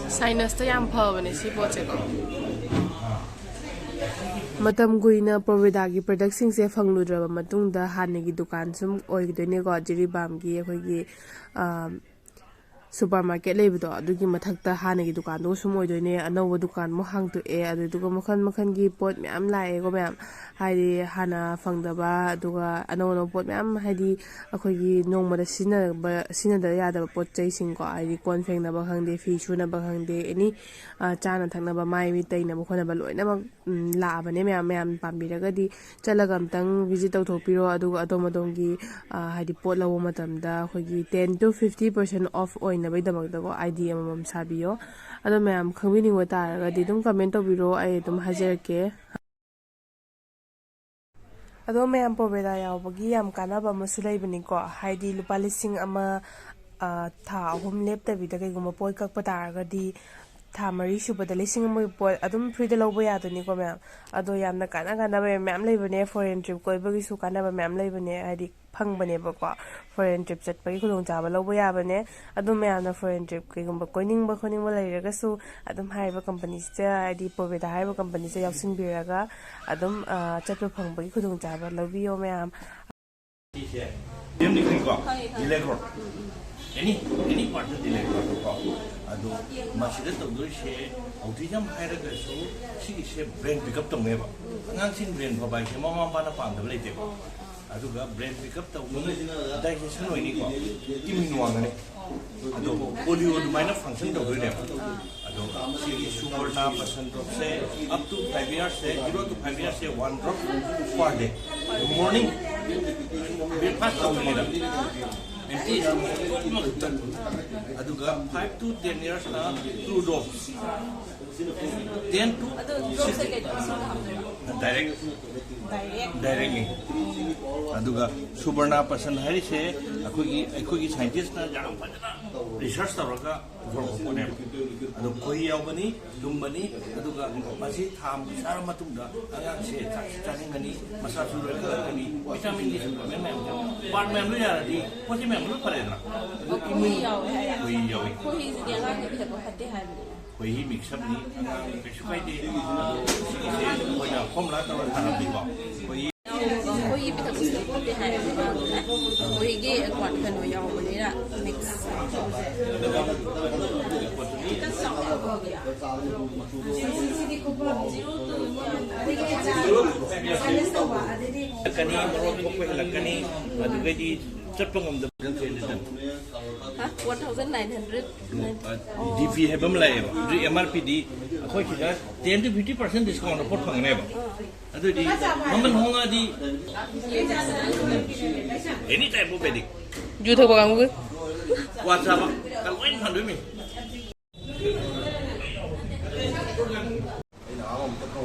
sinus याम फबने सी पोचेको मतम गुइना प्रोवेदागी product से फंगलुद्रबा मतुंगदा हानेगी दुकान सुम ओइगदोनेको जिरिबामगी अखोइगी सुपर मार्केट लेबदो अदुगी मथक्ता हानेगी दुकान दो सुम ओइदोने अनौब दुकान मो हांगतुए अदुदुगा मखन मखन की पोट म्याम लाएगो म्याम हाइदि हाना फंगदबा अदुगा अनौ पोट म्याम हाइदि अखोइगी नोंमदा सिनदा यादबा पोट चैसिंगको हाइदि कोन फेंगनबा खंगदे फी सुनबा खंगदे एनी चाना थंगनबा माइ मि तैनबा खोनबा लोइनमक लाबने म्याम म्याम पाम्बिरगदी चलगा अमतंग विजिट तौथोपिरो अदुगा अदोमदोंगी हाइदि पोट लवो मतमदा अखोइगी 10 to 50% ऑफ ओइनबैदमकदको आईडी अमम साबियो अदो म्याम खंबिनिंगो तारगदी दुम कमेंट तौबिरो आई दुम हाजरके अदो मैम पोबेदा यावबगी याम कानाबा मसु लैबनिको हाइदि लुपा लिसिंग अमा था अहुम लेप्तबिदा कैगुम पोय कक्पा तारगदी था मरी सुबदा लिसिंग अमा पोय अदुम फ्रीदा लौबा यादनिको मैम अदो यामना कानाबा मैम लैबने फॉरेन ट्रिप कोइबगिसु कानाबा मैम लैबने हाइदि फंगबनेबको फॉरेन ट्रिप चटपगी खुदोंग चाबा लौबा याबने अदुम मैमना फॉरेन ट्रिप कैगुम कोइनिंगबा खोनिंगबा लैरगसु अदुम हाइबा कंपनी से हाइदि पोबेदा हाइबा कंपनी से यावसिंबिरगा अदुम चटपा फंगबगी खुदोंग चाबा लौबियो ma'am any part of the electoral ado masida tawdoi se autism hairagasu sigi se brain pick up tawmeba angang sin brain phabai se mama bana pangda leite ko aduga brain pick up tawnu digestion oini ko timin wangane ado polio dumaina function tawdoi ne ado sigi sugar na percent of se up to 5 years se 0 to 5 years se 1 drop per day morning breakfast tawni aduga 5 to 10 years na 2 dose 10 to 16 directly aduga subarna person hari se akogi scientist na janam fajana research tawraga gorpone adu koi yaubani lumbani aduga masi tham sara matungda anga se chaningani masa surani vitamin D supplement part member yaradi posi member parena koi yawi koi dianga ni bita patte hai koi mix up ni anga specify de koi na formula tawa thana bi ba koi koi bita patte hai koi ge kwat kano yaw bole ra mix kani moro ko lakani adugadi chapangam da 1900 DP hebam laeba MRP di akhoi kida 10 to 50% discount report phangane ba adu di maman honga di any type of wedding ju thok bang gu whatsa ba kalwain phandoi mi ina amam ta ko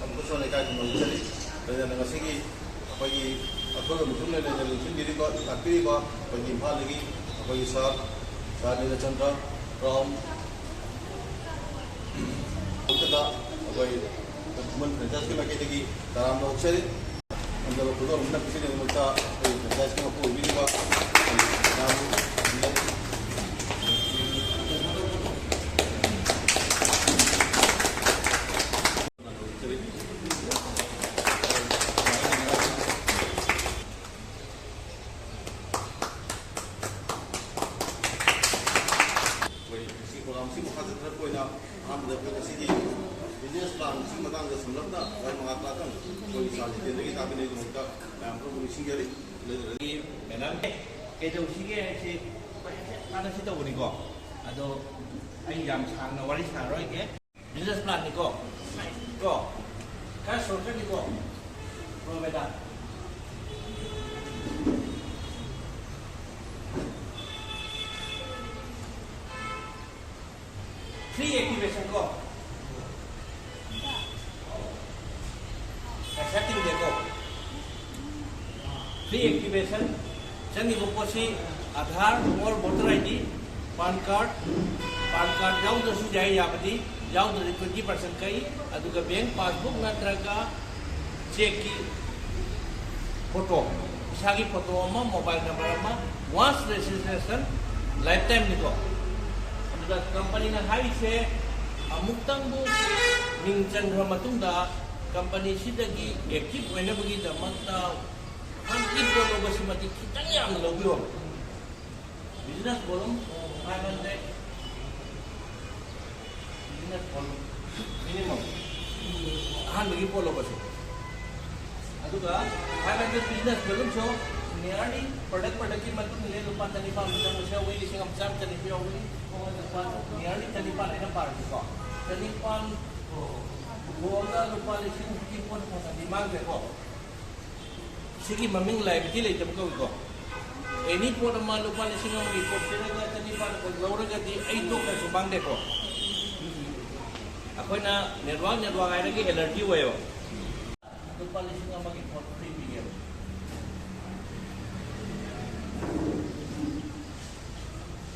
am ko so ne ka ko chali da na ngasigi apai akhoi mutum ne ne sindiri ko takri ko apai imphal lagi apai sa ni chandra from ukta apai man franchise ke make lagi taram lo chali andalo ko umna kisi ne multa franchise ke ko bi ko business plan sing matang da samlapna wai mga platang koi sa ni tendri ka bine du ka am pro ni singari ni menan ke do sige se ana si taw ni ko ado ai yam chang na wari chang roi ke business plan ni ko ka so ka ni ko pro beda free activation ko setting देखो free activation चंगी को पोसी आधार और voter ID PAN card जाऊ दसु जाए याबदी जाऊ दरी 20% कई अदुगा बैंक पासबुक नत्रगा चेक की फोटो इसागी फोटो अमा मोबाइल नंबर अमा once registration lifetime निको अदुगा कंपनी ना हाई से अमुक्तंग बु मिंग चंद्र मतुंगा कंपनी सिदगी एक्टिव होने बगी दमकता हम की फोटो बसिमती खितंग याम लोबियो business volume 500 business volume minimum हान बगी फोलो बसो अदुगा 500 business volume so nearly product की मतुंग ले रुपा तनिपा मतंग से वे लिसिंग हम चाम तनिपा वे नियरली तनिपा लेना पार्टी को तनिपा गोगा रुपा लिसिंग की फोन फोन दिमाग में को सिगी ममिंग लाइबिलिटी ले जब को एनी पोट मा रुपा लिसिंग हम रिपोर्ट तेरा तनिपा को लौरगा दी आई तो का सुबांग देखो अखोना नेटवर्क आइरगी एलर्जी होयो रुपा लिसिंग अमगी फोन फ्री पिगे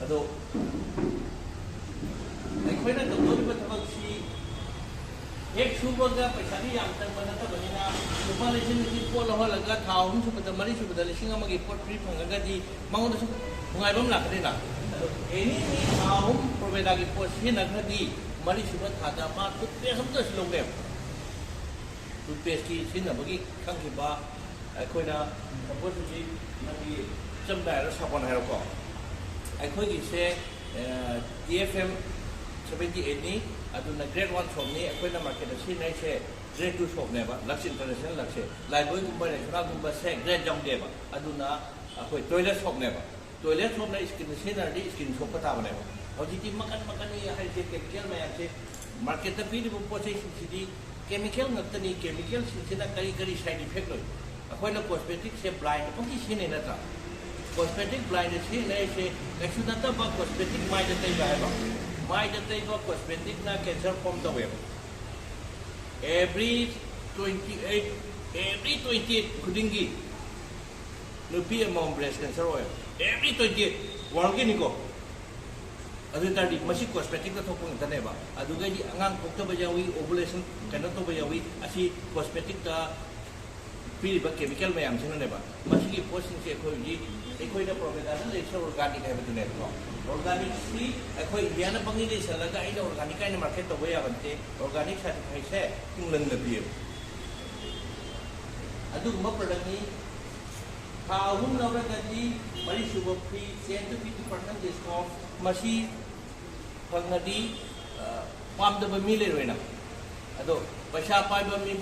अदो अखोना तोरिबा थबकसी एक सुबगा पैसा नि याम तंग बना तबनिना रुपा लिसिंग की पोल होलगा थाउम सुबदा मरी सुबदा लिसिंग अमगी फोन फ्री फंगगा दी मांगो सु खुंगाइबम लाखदेना एनी थाउम प्रोवाइडर की पोस्ट सिनखदी मरी सुबह थादा मा टूथपेस्ट हम तो लोगे टूथपेस्ट की सिनबगी खंगिबा अखोना सपोज जी नगी चमदाय साबन हायरको अखोगी से DFM 78 नि अदुना ग्रेड 1 शॉप नि अखोना मार्केट सिनाय से ग्रेड 2 शॉप नेबा लक्ष्य इंटरनेशनल लक्ष्य लाइब्रेरी गुंबा रेखना गुंबा से ग्रेड जम देबा अदुना अखोय टॉयलेट शॉप नेबा टॉयलेट शॉप ना स्किन सिनरदी स्किन शॉप पता बनेबा हौजिति मकन मकन ये हाइजे केमिकल मैम से मार्केट ता पीरि पोचे सिदी केमिकल नतनी केमिकल सिना करी करी साइड इफेक्ट लो अखोना कॉस्मेटिक से ब्लाइंड पंकी सिने नता कॉस्मेटिक ब्लाइंड से नै से कछु नता बा कॉस्मेटिक माइ दतै बायबा माइ दतै बा कॉस्मेटिक ना कैंसर फॉर्म तवे एवरी 28 खुदिंगी नुपी अमम ब्रेस्ट कैंसर होय एवरी 28 वर्ल्ड निको अदु ताडी मसी कॉस्मेटिक का थोपंग तनेबा अदुगैदी अंगांग पोक्तबा यावी ओवुलेशन कनो तोबा यावी असि कॉस्मेटिक का पीरिबा केमिकल मैम सिननेबा मसी की पोस्टिंग से खोजी एकोइदा प्रोवेदाना लेक्चर ऑर्गेनिक है बतने तो ऑर्गेनिक सी एकोइ इंडिया ना पंगी दे सलगा आइना ऑर्गेनिक आइना मार्केट तोबा याबंते ऑर्गेनिक सर्टिफाइड से इंग्लैंड में पियो अदु म प्रोडक्ट नि हाउम नवरगदी मरी सुबह फ्री 10 to 50% डिस्काउंट मसी फंगदी पामदब मी लेरोइना अदो पैसा पाइबा मी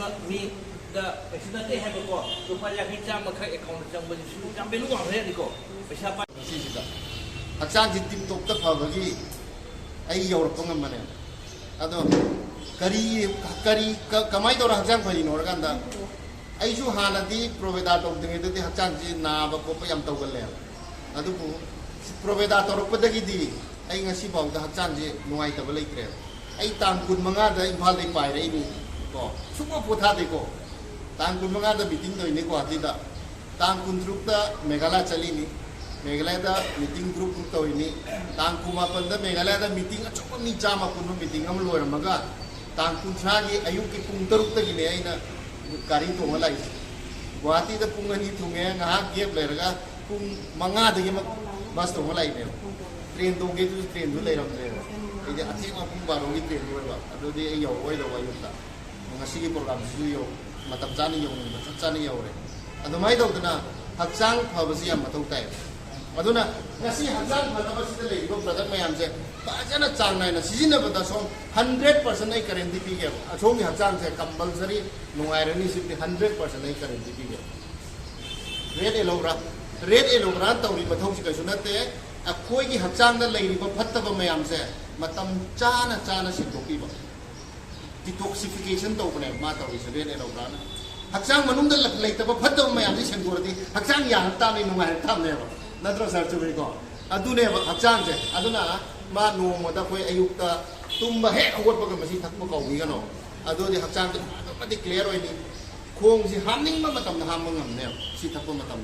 द एक्सीडेंट है बको रुपा याखि चाम ख अकाउंट चंग बजि सु चाम बेलु वांगरे दिको पैसा पाइ सिदा हक्सांग जि टिप टॉप त फबगी आई यौरप ngमने अदो करी कमाई तोर हक्सांग फरि नोरगांदा आइसु हानदी प्रोवेदा तोंदिंगे दि हक्सांग जि नाब कोप याम तौगले अदुबु प्रोवेदा तोरपदगी आई ngasi बाउदा हक्सांग जि नुआई तब लेत्रे आई तांग कुन मंगा द इम्फाल दे पाइरे इनु को सुको पोथा देखो तांग कुन मंगा द मीटिंग दोइने को आदिदा तांग कुन ट्रुकता मेघालय चलीनी मेघालय दा मीटिंग ग्रुप तोइनी तांग कुमापन द मेघालय दा मीटिंग अचोक मी चामा कुन मीटिंग हम लोरमगा तांग कुनसा की अयुक की पुंग तरुक तगिने आइना गाड़ी तोंगा लाई गुवाहाटी दा पुंग अनि थुंगे ngah गेप लेरगा पुंग मंगा दगे बस तोंगा लाई ने ट्रेन तोंगे तु ट्रेन दु लेरमले इदे अथि मा पुंग बारो की ट्रेन होइबा अदुदि ए यो ओइ द वायुता ngasi की प्रोग्राम सु यो मतब जानी यो ने जानी योरे अदुमाइ दौदना हक्सांग फबसि याम मथौ ताइ अदुना ngasi हक्सांग फबसि द लेइबो प्रोडक्ट मयाम से बाजना चांग नाइना सिजिनबदा सो 100% आई करेंसी पीगे असोंगी हक्सांग से कंपलसरी नुआइरनी सिपि 100% आई करेंसी पीगे रेड एलोवेरा तौरी मथौसि कैसु नते अखोइगी हक्सांग द लेइबो फत्तब मयाम से मतम चाना सिंथोकीबो डिटॉक्सिफिकेशन तौबने मा तौरी से रेड एलोवेरा हक्सांग मनुंग द लेइतब फत्तब मयाम से सेंगोरदी हक्सांग यान तानि नुआइ थामनेबो नत्रो सर्चुबे को अदुने हक्सांग से अदुना मा नोमदा कोई अयुक्ता तुम्बा हे अवटपग मसी थकप कौबिगनो अदोदि हक्सांग मदि क्लियर ओइनी खोंग सि हामनिंग मा मतम हाम ngमने सि थकप मतम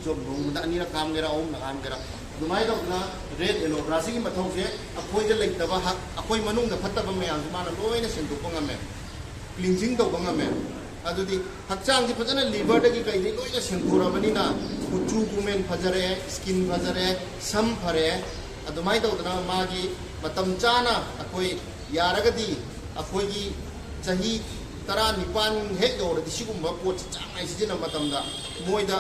जो नोमदा अनिरा काम गेरा ओम नाम गेरा दुमाइ दौना रेड एलोवेरा सि मथौ से अखोइ द लेतबा हक अखोइ मनुंग द फत्तब मयाम माना लोइना सेंदुप ngमे क्लींजिंग तौब ngमे अदुदी हक्चांग की फजन लिवर दगी कई दी लोइना सेंथोरबनिना कुचू कुमेन फजरे स्किन फजरे सम फरे अदुमाई तौदना मागी मतम चाना अकोई यारगदी अकोई चाही तरा निपान हेक यौरदी सिगुम्बा पोट चांगाई सिजिना मतमदा मोइदा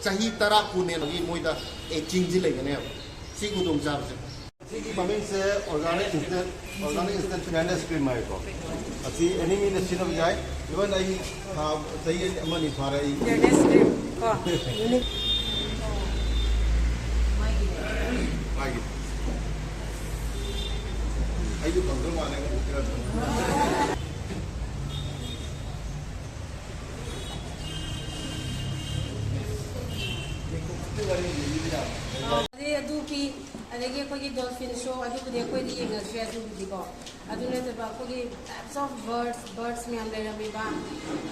चाही तरा कुने लगी मोइदा एजिंग जी लेगने सी गुदुम चाबसे सिगी ममिंग से ऑर्गेनिक इंस्टेंट फेयरनेस क्रीम है को असी एनिमी ने सिनम जाय इवन आई हा सही अमनी फारे फेयरनेस क्रीम को यूनिक मागी आयु कंट्रोल माने को अदगी अखोगी डॉल्फिन शो अदुबुदि अखोई येंगस्रे अदुबुदिको अदुनेतबा अखोगी टाइप्स ऑफ बर्ड्स मैम लेरमीबा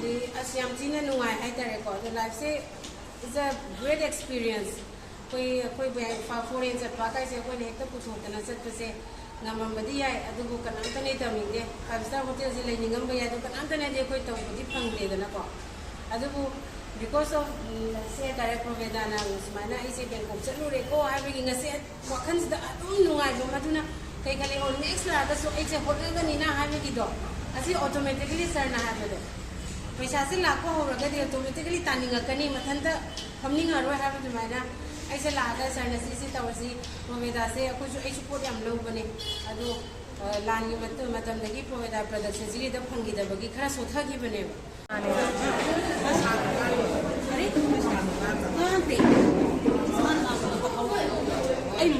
दि अस्याम चिना नुंगाई हाइतारेको द लाइफ से इज अ ग्रेट एक्सपीरियंस कोई फॉरेन चटपा काइसे अखोई हेक्ता पुथोकना चटपसे ngamambadi yai adubu kanamtane taminde 5-star hotel ji leningambe yai kanamtane de koi tawbudi phangde dana ko adubu because of say direct provedana usmana ise ben ko chalure ko having a set wakhans da adum nuai bo maduna kai kali on next la da so ise hotel da nina having do asi automatically sir na have do paisa se la ko horaga de automatically taninga kani mathanda hamninga ro have do maina ऐसे लागा sir नसी तवसी प्रोवेदा से अखोजु ऐ support याम लौबने अदो लानी मतमदगी प्रोवेदा production ji the फंगिदबगी खरा सोथागिबने अरे